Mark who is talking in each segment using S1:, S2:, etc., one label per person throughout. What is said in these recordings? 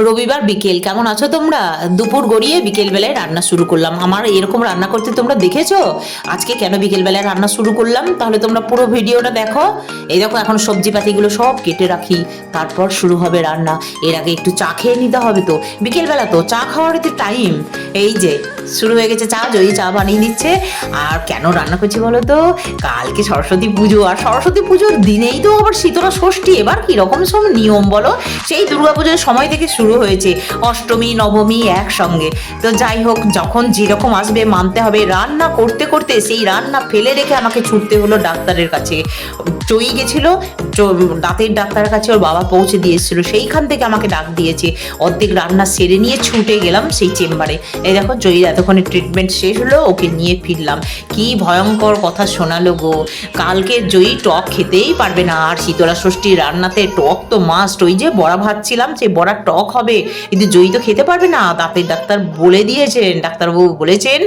S1: রবিবার বিকেল কেমন আছো তোমরা? দুপুর গড়িয়ে বিকেল বেলায় রান্না শুরু করলাম। আমার এরকম রান্না করতে তোমরা দেখেছো? আজকে কেন বিকেল বেলায় রান্না শুরু করলাম তাহলে তোমরা পুরো ভিডিওটা দেখো। এই দেখো, এখন সবজি পাতিগুলো সব কেটে রাখি, তারপর শুরু হবে রান্না। এর আগে একটু চা খেয়ে নিতে হবে, তো বিকেল বেলা তো চা খাওয়ার একটু টাইম। এই যে শুরু হয়ে গেছে চা, জয়ী চা বানিয়ে দিচ্ছে। আর কেন রান্না করছি বলো তো? কালকে সরস্বতী পুজো, আর সরস্বতী পুজোর দিনেই তো আবার শীতলা ষষ্ঠী। এবার কিরকম সব নিয়ম বলো? সেই দুর্গাপুজোর সময় থেকে শুরু হয়েছে, অষ্টমী নবমী একসঙ্গে। তো যাই হোক, যখন যেরকম আসবে মানতে হবে। রান্না করতে করতে সেই রান্না ফেলে রেখে আমাকে ছুটতে হলো ডাক্তারের কাছে। জয়ী গেছিল দাঁতের ডাক্তারের কাছে, ওর বাবা পৌঁছে দিয়েছিল, সেইখান থেকে আমাকে ডাক দিয়েছে। অর্ধেক রান্না সেরে নিয়ে ছুটে গেলাম সেই চেম্বারে। এই দেখো, জয়ীর এতক্ষণে ট্রিটমেন্ট শেষ হলো, ওকে নিয়ে ফিরলাম। কি ভয়ঙ্কর কথা শোনালো গো। কালকে জয়ী টক খেতেই পারবে না, আর শীতলা ষষ্ঠীর রান্নাতে টক তো মাস্ট। ওই যে বড়া ভাজছিলাম, সেই বড়া টক হবে, কিন্তু জয়ী তো খেতে পারবে না। দাঁতের ডাক্তার বলে দিয়েছেন, ডাক্তারবাবু বলেছেন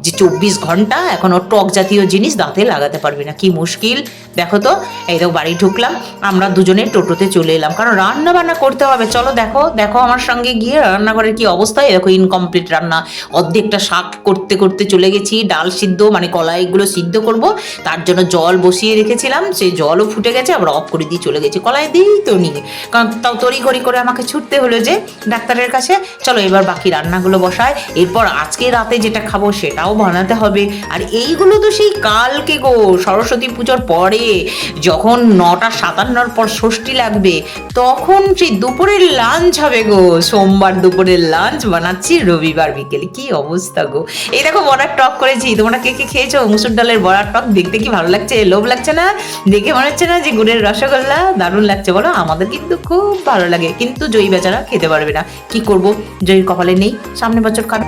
S1: যে 24 ঘন্টা এখনো টক জাতীয় জিনিস দাঁতে লাগাতে পারবে না। কি মুশকিল দেখো তো। এই তো বাড়ি ঢুকলাম, আমরা দুজনে টোটোতে চলে এলাম, কারণ রান্না বান্না করতে হবে। চলো দেখো দেখো আমার সঙ্গে গিয়ে রান্নাঘরের কি অবস্থা। দেখো ইনকমপ্লিট রান্না, অর্ধেকটা শাক করতে করতে চলে গেছি। ডাল সিদ্ধ মানে কলাইগুলো সিদ্ধ করব, তার জন্য জল বসিয়ে রেখেছিলাম, সেই জলও ফুটে গেছে, আবার অফ করে দিয়ে চলে গেছি। কলাই দিয়েই তো নিয়ে, কারণ তাও তড়িঘড়ি করে আমাকে ছুটতে হলো যে ডাক্তারের কাছে। চলো এবার বাকি রান্নাগুলো বসায়, এরপর আজকে রাতে যেটা খাবো সেটাও বানাতে হবে। আর এইগুলো তো সেই কালকে গো, সরস্বতী পুজোর পরে, যখন 9:57 পর ষষ্ঠী লাগবে, তখন সেই দুপুরের লাঞ্চ হবে গো। সোমবার দুপুরের লাঞ্চ বানাচ্ছি রবিবার বিকেলে। কি অবস্থা গো। এই দেখো বড়ার টক করেছি, তোমরা কে কে খেয়েছো? মুসুর ডালের বড়ার টক দেখতে কি ভালো লাগছে, লোভ লাগছে না? দেখে মনে হচ্ছে না যে গুড়ের রসগোল্লা? দারুণ লাগছে বলো? আমাদের কিন্তু খুব ভালো লাগে, কিন্তু জয়ী বেচারা খেতে পারবে না। কি করব, জয়ীর কপালে নেই, সামনের বছর খাবে।